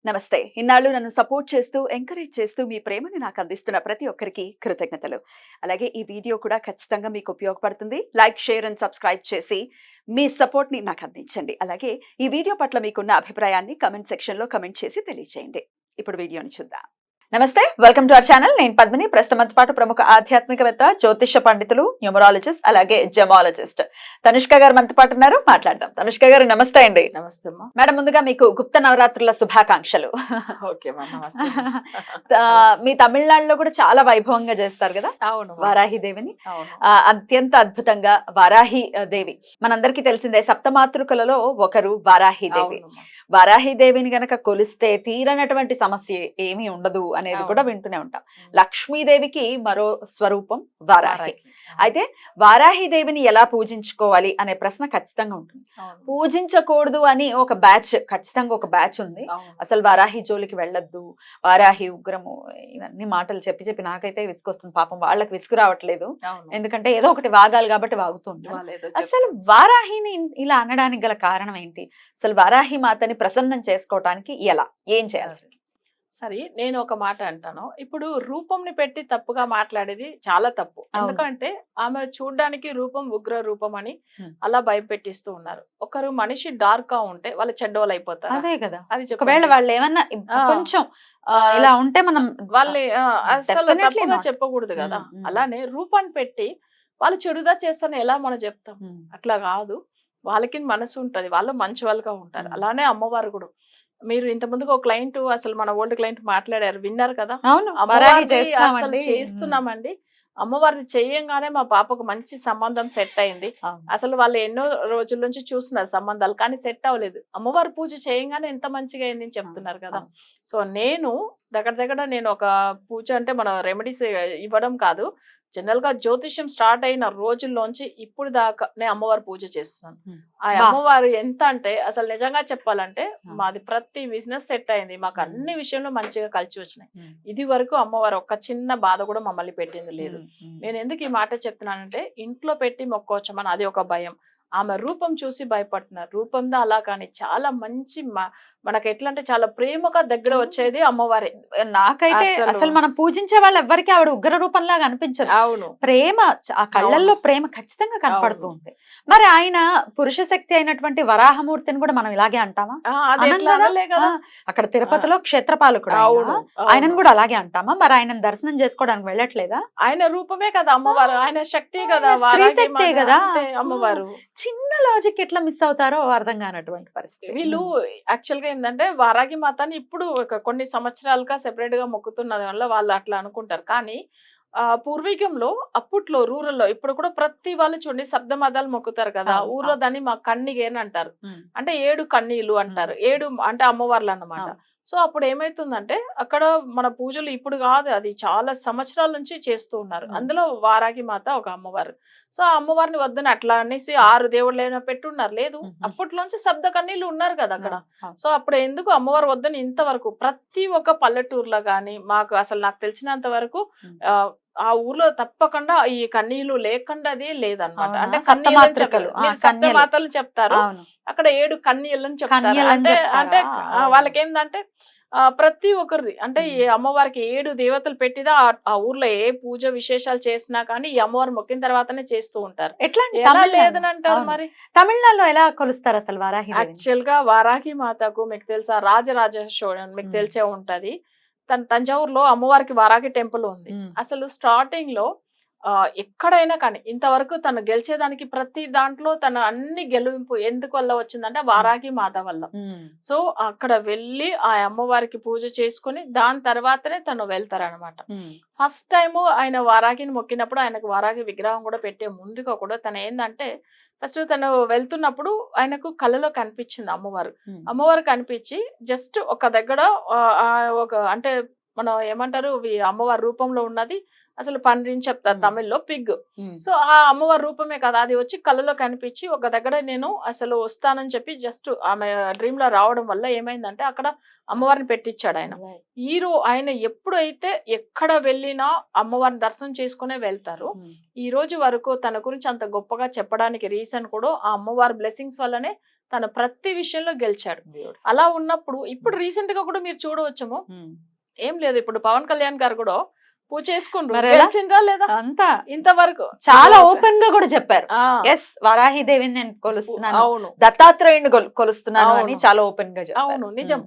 నమస్తే. ఇన్నాళ్ళు నన్ను సపోర్ట్ చేస్తూ, ఎంకరేజ్ చేస్తూ మీ ప్రేమని నాకు అందిస్తున్న ప్రతి ఒక్కరికి కృతజ్ఞతలు. అలాగే ఈ వీడియో కూడా ఖచ్చితంగా మీకు ఉపయోగపడుతుంది. లైక్, షేర్ అండ్ సబ్స్క్రైబ్ చేసి మీ సపోర్ట్‌ని నాకు అందించండి. అలాగే ఈ వీడియో పట్ల మీకున్న అభిప్రాయాన్ని కామెంట్ సెక్షన్‌లో కామెంట్ చేసి తెలియజేయండి. ఇప్పుడు వీడియోని చూద్దాం. నమస్తే, వెల్కమ్ టు అవర్ ఛానల్. నేను పద్మిని. ప్రస్తుతంతో పాటు ప్రముఖ ఆధ్యాత్మికవేత్త, జ్యోతిష పండితులు, న్యూమరాలజిస్ట్, అలాగే జెమాలజిస్ట్ తనుష్క గారు మనతో పాటు ఉన్నారు. మాట్లాడదాం. తనుష్క గారు నమస్తే అండి. నమస్తే అమ్మా. మేడం, ముందుగా మీకు గుప్త నవరాత్రుల శుభాకాంక్షలు. ఓకే అమ్మా, నమస్తే. మీ తమిళనాడులో కూడా చాలా వైభవంగా చేస్తారు కదా అవును, వారాహి దేవిని. అవును. అత్యంత అద్భుతంగా వారాహి దేవి మనందరికీ తెలిసిందే. సప్తమాతృకలలో ఒకరు వారాహి దేవి. అవునమ్మా. వారాహి దేవిని గనక కొలిస్తే తీరనటువంటి సమస్య ఏమీ ఉండదు అనేది అవును. కూడా వింటూనే ఉంటాం. లక్ష్మీదేవికి మరో స్వరూపం వారాహి. వారాహి. అయితే వారాహి దేవిని ఎలా పూజించుకోవాలి అనే ప్రశ్న ఖచ్చితంగా ఉంటుంది. అవును, పూజించకూడదు అని ఒక బ్యాచ్, ఖచ్చితంగా ఒక బ్యాచ్ ఉంది. అవును. అసలు వారాహి జోలికి వెళ్ళొద్దు, వారాహి ఉగ్రము, ఇవన్నీ మాటలు చెప్పి చెప్పి నాకైతే విసుకొస్తుంది. పాపం వాళ్ళకి విసుగు రావట్లేదు, అవును. ఎందుకంటే ఏదో ఒకటి వాగాలి కాబట్టి వాగుతుంటారు. వాళ్ళు ఏదో అసలు చెప్తారు. వారాహిని ఇలా అనడానికి గల కారణం ఏంటి? అసలు వారాహి మాతని ప్రసన్నం చేసుకోవటానికి ఎలా, ఏం చేయాల్సి? సరే, నేను ఒక మాట అంటాను. ఇప్పుడు రూపంని పెట్టి తప్పుగా మాట్లాడేది చాలా తప్పు. అవును. ఎందుకంటే ఆమె చూడడానికి రూపం ఉగ్ర రూపం అని హ్మ్. అలా భయపెట్టిస్తూ ఉన్నారు. ఒకరు మనిషి డార్క్ గా ఉంటే వాళ్ళు చెడ్డోళ్ళు అయిపోతారు. అదే కదా. అది ఒకవేళ చెప్పండి. వాళ్ళు ఏమన్నా ఆ. కొంచెం ఆ, ఇలా ఉంటే మనం వాళ్ళని అసలు Definitely తప్పుగా not. చెప్పకూడదు కదా. ఉమ్. అలానే రూపాన్ని పెట్టి వాళ్ళు చెడుదా చేస్తారని ఎలా మనం చెప్తాం? ఉమ్. అట్లా కాదు. వాళ్ళకి మనసు ఉంటది, వాళ్ళు మంచి వాళ్ళుగా ఉంటారు. ఉమ్. అలానే అమ్మవారు కూడా. మీరు ఇంత ముందుకు ఒక క్లయింట్, అసలు మన ఓల్డ్ క్లయింట్ మాట్లాడారు, విన్నారు కదా. అవును, వారాహి అమ్మవారిది అసలు చేస్తున్నామండి. చేస్తున్నామండి. అమ్మవారిది చెయ్యంగానే మా పాపకు మంచి సంబంధం సెట్ అయింది. అవును. అసలు వాళ్ళు ఎన్నో రోజుల నుంచి చూస్తున్నారు సంబంధాలు, కానీ సెట్ అవ్వలేదు. అమ్మవారి పూజ చేయంగానే ఎంత మంచిగా అయింది అని చెప్తున్నారు కదా. అవును. సో నేను దగ్గర నేను ఒక పూజ అంటే మన రెమెడీస్ ఇవ్వడం కాదు, జనరల్ గా జ్యోతిష్యం స్టార్ట్ అయిన రోజుల్లోంచి ఇప్పుడు దాకా నేను అమ్మవారి పూజ చేస్తున్నాను. ఆ బా. అమ్మవారు ఎంత అంటే అసలు నిజంగా చెప్పాలంటే ఆ. మాది ప్రతి బిజినెస్ సెట్ అయింది, మాకు ఉమ్. అన్ని విషయంలో మంచిగా కలిసి వచ్చినాయి. ఉమ్. ఇది వరకు అమ్మవారు ఒక్క చిన్న బాధ కూడా మమ్మల్ని పెట్టింది లేదు. ఉమ్. నేను ఎందుకు ఈ మాట చెప్తున్నానంటే, ఇంట్లో పెట్టి మొక్కోవచ్చమని అది ఒక భయం. ఆమె రూపం చూసి భయపడుతున్నారు. రూపంతో అలా కానీ చాలా మంచి మనకి ఎట్లా అంటే చాలా ప్రేమగా దగ్గర వచ్చేది అమ్మవారే. నాకైతే అసలు మనం పూజించే వాళ్ళు ఎవ్వరికి ఆవిడ ఉగ్ర రూపంలాగా అనిపించదు. అవును, ప్రేమ, ఆ కళ్ళల్లో ప్రేమ ఖచ్చితంగా కనపడుతూ అవును. ఉంది. మరి ఆయన పురుష శక్తి అయినటువంటి వరాహమూర్తిని కూడా మనం ఇలాగే అంటామా? అది అనం ఎట్లా కదా? అనలే కదా. అక్కడ తిరుపతిలో క్షేత్రపాలకుడు ఆయన. అవును, ఆయనను అవును. కూడా అలాగే అంటామా? మరి ఆయనను దర్శనం చేసుకోవడానికి వెళ్ళట్లేదా? ఆయన రూపమే కదా అమ్మవారు, ఆయన శక్తి కదా, ఆయన స్త్రీ వారాహి శక్తే మాత కదా. అంతే అమ్మవారు. చిన్న లాజిక్ ఎట్లా మిస్ అవుతారో అర్థం కానటువంటి పరిస్థితి. వీళ్ళు యాక్చువల్ గా ఏంటంటే వారాహి మాతని ఇప్పుడు కొన్ని సంవత్సరాలుగా సెపరేట్ గా మొక్కుతున్నది వల్ల వాళ్ళు అట్లా అనుకుంటారు. కానీ పూర్వీకంలో అప్పట్లో రూరల్లో ఇప్పుడు కూడా ప్రతి వాళ్ళు చూడండి శబ్ద మతాలు మొక్కుతారు కదా. అవును, ఊర్లో దాన్ని మా కన్నిగేని అంటారు. ఉమ్. అంటే 7 కన్నీలు అంటారు. 7 అంటే అమ్మవార్లు అన్నమాట. అవును. సో అప్పుడు ఏమైతుందంటే అక్కడ మన పూజలు ఇప్పుడు కాదు, అది చాలా సంవత్సరాల నుంచి చేస్తూ ఉన్నారు. అందులో వారాహి మాత ఒక అమ్మవారు. సో ఆ అమ్మవారిని వద్దని అట్లా అనేసి 6 దేవుళ్ళైనా పెట్టున్నారు లేదు. అప్పట్లోంచి శబ్ద కన్నీళ్ళు ఉన్నారు కదా అక్కడ. సో అప్పుడు ఎందుకు అమ్మవారు వద్దని ఇంతవరకు ప్రతి ఒక్క పల్లెటూరులో గాని మాకు అసలు నాకు తెలిసినంత వరకు ఆ ఊర్లో తప్పకుండా ఈ కన్నీళ్లు లేకుండాది లేదన్నమాట. అంటే సప్తమాతలు చెప్తారు, అక్కడ 7 కన్నీళ్ళని చెప్తారు. అంటే వాళ్ళకి ఏంటంటే ప్రతి ఒక్కరిది అంటే ఈ అమ్మవారికి 7 దేవతలు పెట్టిదా ఆ ఊర్లో ఏ పూజ విశేషాలు చేసినా కానీ ఈ అమ్మవారు మొక్కిన తర్వాతనే చేస్తూ ఉంటారు. ఎలా లేదని అంటారు మరి? తమిళనాడులో ఎలా కొలుస్తారు అసలు వారాహి? యాక్చువల్ గా వారాహి మాతకు మీకు తెలుసా రాజరాజ చోళన్ మీకు తెలిసే ఉంటది. తంజావూరులో అమ్మవారికి వారాహి టెంపుల్ ఉంది. అసలు స్టార్టింగ్ లో ఎక్కడైనా కానీ ఇంతవరకు తను గెలిచేదానికి ప్రతి దాంట్లో తన అన్ని గెలువింపు ఎందుకు వల్ల వచ్చిందంటే వారాహి మాత వల్ల. సో అక్కడ వెళ్ళి ఆ అమ్మవారికి పూజ చేసుకుని దాని తర్వాతనే తను వెళ్తారనమాట. ఫస్ట్ టైము ఆయన వారాహిని మొక్కినప్పుడు ఆయనకు వారాహి విగ్రహం కూడా పెట్టే ముందుగా కూడా తను ఏంటంటే ఫస్ట్ తను వెళ్తున్నప్పుడు ఆయనకు కళ్ళలో కనిపించింది అమ్మవారు. అమ్మవారు కనిపించి జస్ట్ ఒక దగ్గర ఒక అంటే మనం ఏమంటారు అమ్మవారి రూపంలో ఉన్నది అసలు పండ్రిని చెప్తారు తమిళ్లో పిగ్. సో ఆ అమ్మవారి రూపమే కదా అది వచ్చి కళ్ళలో కనిపించి ఒక దగ్గర నేను అసలు వస్తానని చెప్పి జస్ట్ ఆమె డ్రీమ్ లో రావడం వల్ల ఏమైందంటే అక్కడ అమ్మవారిని పెట్టించాడు ఆయన. ఆయన ఎప్పుడైతే ఎక్కడ వెళ్ళినా అమ్మవారిని దర్శనం చేసుకునే వెళ్తారు. ఈ రోజు వరకు తన గురించి అంత గొప్పగా చెప్పడానికి రీజన్ కూడా ఆ అమ్మవారి బ్లెస్సింగ్స్ వల్లనే తన ప్రతి విషయంలో గెలిచాడు. అలా ఉన్నప్పుడు ఇప్పుడు రీసెంట్ గా కూడా మీరు చూడవచ్చేమో, ఏం లేదు ఇప్పుడు పవన్ కళ్యాణ్ గారు కూడా పూజ చేసుకుండ్రు, మరి ఎలా? గెలిచిండ్రా లేదా అంతా ఇంతవరకు చాలా ఓపెన్ గా కూడా చెప్పారు. ఆ, ఎస్, వరాహి దేవిని నేను కొలుస్తున్నాను, అవును దత్తాత్రేయుని కొలుస్తున్నాను అని అవును. చాలా ఓపెన్ గా చెప్పారు. అవును, నిజం.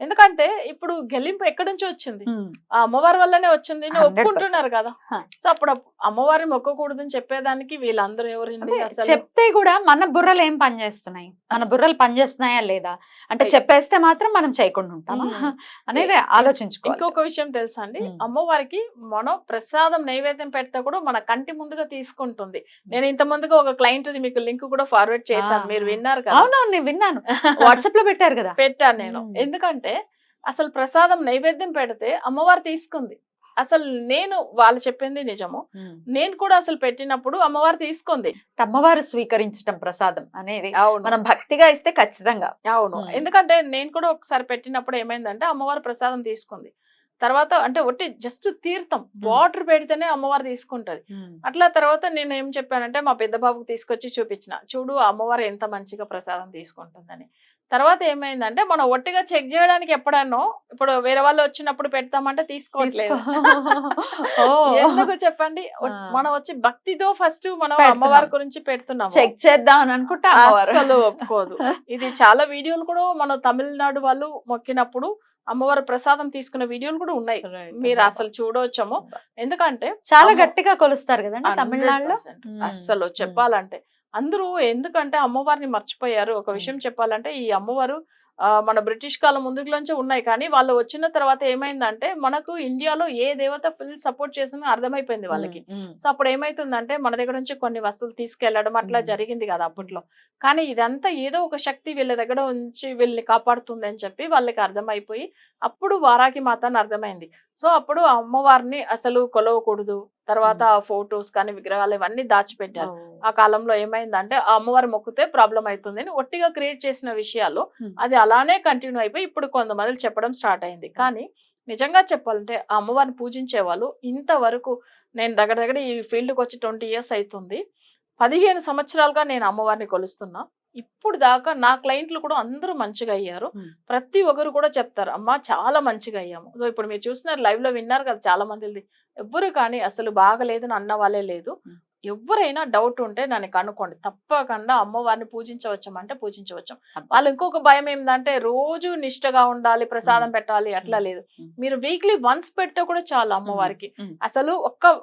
ఎందుకంటే ఇప్పుడు గెలింపు ఎక్కడి నుంచి వచ్చింది? ఆ అమ్మవారి వల్లనే వచ్చింది అని 100%. ఒప్పుకుంటున్నారు కదా. హ. సో అప్పుడు అమ్మవారిని మొక్కకూడదని చెప్పేదానికి వీళ్ళందరూ ఎవరండి అదే అసలు? చెప్తే కూడా మన బుర్రలు ఏం పనిచేస్తున్నాయి, మన బుర్రలు పనిచేస్తున్నాయా లేదా అంటే అయ్. చెప్పేస్తే మాత్రం మనం చేయకుండా ఉంటామా మ్మ్. అనేది ఆలోచించుకోవాలి. ఇంకొక విషయం తెలుసా అండి, మ్మ్. అమ్మవారికి మనం ప్రసాదం నైవేద్యం పెడితే కూడా మన కంటి ముందుగా తీసుకుంటుంది. నేను ఇంత ముందుగా ఒక క్లయింట్ మీకు లింక్ కూడా ఫార్వర్డ్ చేశాను, మీరు విన్నారు కదా. అవునవును, నేను విన్నాను, వాట్సాప్ లో పెట్టారు కదా. పెట్టాను నేను. మ్మ్. ఎందుకంటే అసలు ప్రసాదం నైవేద్యం పెడితే అమ్మవారు తీసుకుంది. అసలు నేను వాళ్ళు చెప్పింది నిజము. నేను కూడా అసలు పెట్టినప్పుడు అమ్మవారు తీసుకుంది. అమ్మవారు స్వీకరించడం ప్రసాదం అనేది అవును మనం భక్తిగా ఇస్తే ఖచ్చితంగా. అవును. మ్మ్. ఎందుకంటే నేను కూడా ఒకసారి పెట్టినప్పుడు ఏమైందంటే అమ్మవారు ప్రసాదం తీసుకుంది. తర్వాత అంటే ఒట్టి జస్ట్ తీర్థం వాటర్ పెడితేనే అమ్మవారు తీసుకుంటది. అట్లా తర్వాత నేను ఏం చెప్పానంటే మా పెద్ద బాబుకి తీసుకొచ్చి చూపించిన, చూడు అమ్మవారు ఎంత మంచిగా ప్రసాదం తీసుకుంటుందని. తర్వాత ఏమైందంటే మనం ఒట్టిగా చెక్ చేయడానికి ఎప్పుడన్నో ఇప్పుడు వేరే వాళ్ళు వచ్చినప్పుడు పెడతామంటే తీసుకోవట్లేదు. ఎందుకు చెప్పండి? మనం వచ్చి భక్తితో ఫస్ట్ మనం పెడుతున్నాం. అమ్మవారి గురించి పెడుతున్నాము. చెక్ చేద్దాం అని అనుకుంటా అసలు ఒప్పుకోదు. ఇది చాలా వీడియోలు కూడా మన తమిళనాడు వాళ్ళు మొక్కినప్పుడు అమ్మవారి ప్రసాదం తీసుకున్న వీడియోలు కూడా ఉన్నాయి, మీరు అసలు చూడవచ్చేమో. ఎందుకంటే చాలా గట్టిగా కొలుస్తారు కదండి తమిళనాడులో. 100% అస్సలు చెప్పాలంటే అందరూ ఎందుకంటే అమ్మవారిని మర్చిపోయారు. ఒక విషయం చెప్పాలంటే ఈ అమ్మవారు మన బ్రిటిష్ కాలం ముందులోంచి ఉన్నాయి, కానీ వాళ్ళు వచ్చిన తర్వాత ఏమైందంటే మనకు ఇండియాలో ఏ దేవత ఫుల్ సపోర్ట్ చేసిందో అర్థమైపోయింది వాళ్ళకి. సో అప్పుడు ఏమైతుందంటే మన దగ్గర నుంచి కొన్ని వస్తువులు తీసుకెళ్లడం అట్లా జరిగింది కదా అప్పట్లో. కానీ ఇదంతా ఏదో ఒక శక్తి వీళ్ళ దగ్గర ఉంచి వీళ్ళని కాపాడుతుంది అని చెప్పి వాళ్ళకి అర్థమైపోయి అప్పుడు వారాకి మాత అని అర్థమైంది. సో అప్పుడు ఆ అమ్మవారిని అసలు కొలవకూడదు, తర్వాత ఫొటోస్ కానీ విగ్రహాలు ఇవన్నీ దాచిపెట్టారు. ఆ కాలంలో ఏమైందంటే ఆ అమ్మవారి మొక్కితే ప్రాబ్లం అవుతుంది అని ఒట్టిగా క్రియేట్ చేసిన విషయాలు అది అలానే కంటిన్యూ అయిపోయి ఇప్పుడు కొంతమంది చెప్పడం స్టార్ట్ అయింది. కానీ నిజంగా చెప్పాలంటే ఆ అమ్మవారిని పూజించే వాళ్ళు ఇంతవరకు, నేను దగ్గర దగ్గర ఈ ఫీల్డ్కి వచ్చి 20 years అవుతుంది, 15 సంవత్సరాలుగా నేను అమ్మవారిని కొలుస్తున్నా. ఇప్పుడు దాకా నా క్లయింట్లు కూడా అందరూ మంచిగా అయ్యారు. ప్రతి ఒక్కరు కూడా చెప్తారు, అమ్మా చాలా మంచిగా అయ్యాము. సో ఇప్పుడు మీరు చూస్తున్నారు, లైవ్ లో విన్నారు కదా చాలా మందిది. ఎవ్వరు కానీ అసలు బాగలేదని అన్న వాళ్ళే లేదు. ఎవరైనా డౌట్ ఉంటే నన్ను కనుక్కోండి, తప్పకుండా అమ్మవారిని పూజించవచ్చమంటే పూజించవచ్చు. వాళ్ళు ఇంకొక భయం ఏంటంటే రోజు నిష్టగా ఉండాలి, ప్రసాదం పెట్టాలి అట్లా లేదు. మీరు వీక్లీ వన్స్ పెడితే కూడా చాలు అమ్మవారికి. అసలు ఒక్క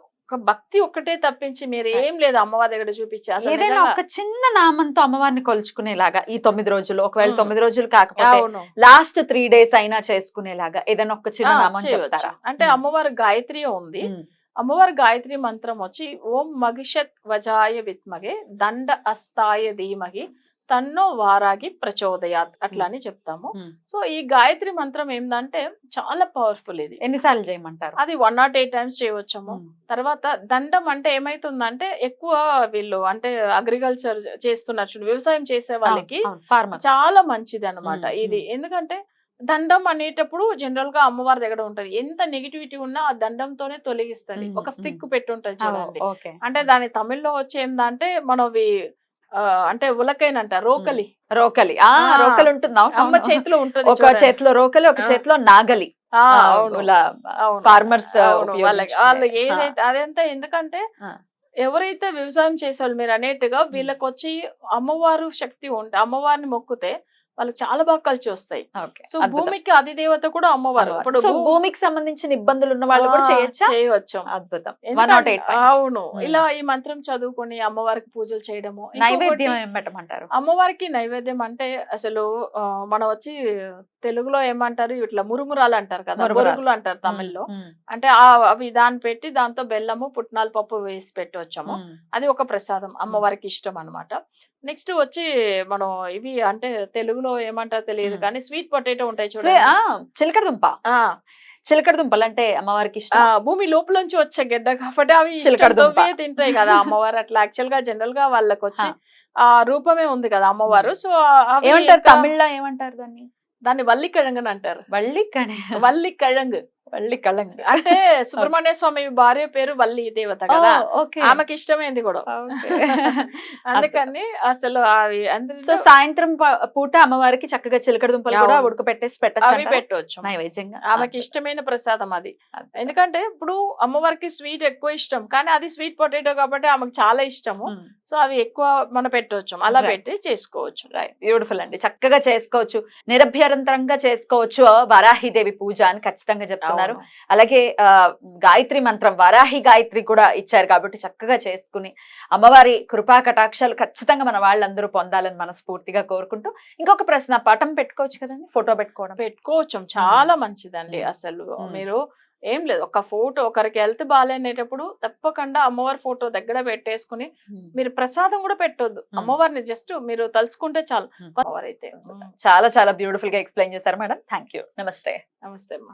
భక్తి ఒక్కటే తప్పించి మీరు ఏం లేదు అమ్మవారి దగ్గర చూపించి అసలు ఏదైనా ఒక చిన్న నామంతో అమ్మవారిని కొలుచుకునేలాగా ఈ 9 రోజులు, ఒకవేళ 9 రోజులు కాకపోతే లాస్ట్ 3 days అయినా చేసుకునేలాగా ఏదైనా ఒక చిన్న నామం చెప్తారా? అంటే అమ్మవారి గాయత్రి ఉంది. అమ్మవారి గాయత్రి మంత్రం వచ్చి ఓం మగిషత్ వజాయ విద్మగే దండ అస్తాయ ధీమహి తన్నో వారాగి ప్రచోదయాత్ అట్లా అని చెప్తాము. సో ఈ గాయత్రి మంత్రం ఏంటంటే చాలా పవర్ఫుల్. ఇది ఎన్నిసార్లు చేయమంటారు? అది 108 times చేయవచ్చాము. తర్వాత దండం అంటే ఏమైతుందంటే ఎక్కువ వీళ్ళు అంటే అగ్రికల్చర్ చేస్తున్నారు, వ్యవసాయం చేసే వాళ్ళకి చాలా మంచిది అన్నమాట ఇది. ఎందుకంటే దండం అనేటప్పుడు జనరల్ గా అమ్మవారి దగ్గర ఉంటది, ఎంత నెగిటివిటీ ఉన్నా ఆ దండంతోనే తొలగిస్తుంది. ఒక స్టిక్ పెట్టుంటది చూడండి, అంటే దాని తమిళ్లో వచ్చి ఏందంటే మనవి అంటే ఉలకైనంట రోకలి. రోకలి రోకలి ఉంటుందా? అమ్మ చేతిలో ఉంటది, ఒక చేతిలో రోకలి, ఒక చేతిలో నాగలి. ఫార్మర్స్ వాళ్ళు ఏదైతే అదంతా. ఎందుకంటే ఎవరైతే వ్యవసాయం చేసేవాళ్ళు మీరు అనేట్టుగా వీళ్ళకి వచ్చి అమ్మవారు శక్తి ఉంటే అమ్మవారిని మొక్కుతే వాళ్ళకి చాలా బాగా కలిసి వస్తాయి. సో భూమికి అధిదేవత కూడా అమ్మవారు. ఇప్పుడు భూమికి సంబంధించిన ఇబ్బందులు ఉన్న వాళ్ళు కూడా చేయవచ్చు. అద్భుతం. అవును, ఇలా ఈ మంత్రం చదువుకొని అమ్మవారికి పూజలు చేయడము. నైవేద్యం ఏం పెట్టమంటారు? అమ్మవారికి నైవేద్యం అంటే అసలు మనం వచ్చి తెలుగులో ఏమంటారు, ఇట్లా మురుమురాలు అంటారు కదా, మురుగులు అంటారు తమిళ్లో. అంటే అవి దాన్ని పెట్టి దాంతో బెల్లము పుట్నాల పప్పు వేసి పెట్టవచ్చాము. అది ఒక ప్రసాదం అమ్మవారికి ఇష్టం అన్నమాట. నెక్స్ట్ వచ్చి మనం ఇవి అంటే తెలుగులో ఏమంటారో తెలియదు కానీ స్వీట్ పొటాటో ఉంటాయి చూడండి, చిలకడ దుంప. చిలకడ దుంపలు అంటే అమ్మవారికి ఇష్టం. భూమి లోపల వచ్చే గడ్డ కాబట్టి అవి తింటాయి కదా అమ్మవారు. అట్లా యాక్చువల్ గా జనరల్ గా వాళ్ళకి వచ్చి ఆ రూపమే ఉంది కదా అమ్మవారు. సో ఏమంటారు తమిళ్లో ఏమంటారు దాన్ని? దాన్ని వల్లికిழங்கு అంటారు. వల్లికిழங்கு. వల్లికిழங்கு వల్లి కళంక. అంటే సుబ్రహ్మణ్య స్వామి భార్య పేరు వల్లి దేవత కదా, ఓకే. ఆమెకి ఇష్టమైంది కూడా. అందుకని అసలు అవి సో అందులో సాయంత్రం పూట అమ్మవారికి చక్కగా చిలకడ దుంపలు కూడా అవును. ఉడకపెట్టేసి అవి పెట్టచ్చు పెట్టవచ్చు. నైవేద్యంగా. ఆమెకి ఇష్టమైన ప్రసాదం అది. ఎందుకంటే ఇప్పుడు అమ్మవారికి స్వీట్ ఎక్కువ ఇష్టం, కానీ అది స్వీట్ పొటాటో కాబట్టి ఆమెకు చాలా ఇష్టము. సో అవి ఎక్కువ మనం పెట్టవచ్చు, అలా Right. పెట్టి చేసుకోవచ్చు. రైట్, బ్యూటిఫుల్ అండి. చక్కగా చేసుకోవచ్చు, నిరభ్యంతరంగా చేసుకోవచ్చు వారాహిదేవి పూజ అని ఖచ్చితంగా చెప్తున్నారు. అవును. అలాగే గాయత్రి మంత్రం వారాహి గాయత్రి కూడా ఇచ్చారు కాబట్టి చక్కగా చేసుకుని అమ్మవారి కృపా కటాక్షాలు ఖచ్చితంగా మన వాళ్ళందరూ పొందాలని మనస్ఫూర్తిగా కోరుకుంటూ, ఇంకొక ప్రశ్న, పటం పెట్టుకోవచ్చు కదండి, ఫోటో పెట్టుకోవడం? పెట్టుకోవచ్చు, చాలా మంచిదండి. మ్మ్. అసలు మ్మ్. మీరు ఏం లేదు, ఒక ఫోటో ఒకరికి హెల్త్ బాగాలేనేటప్పుడు తప్పకుండా అమ్మవారి ఫోటో దగ్గర పెట్టేసుకుని మీరు ప్రసాదం కూడా పెట్టొద్దు, అమ్మవారిని జస్ట్ మీరు తలుచుకుంటే చాలు. అమ్మవారు అయితే చాలా చాలా బ్యూటిఫుల్ గా ఎక్స్ప్లెయిన్ చేశారు మేడం. Thank you. నమస్తే. నమస్తే అమ్మా.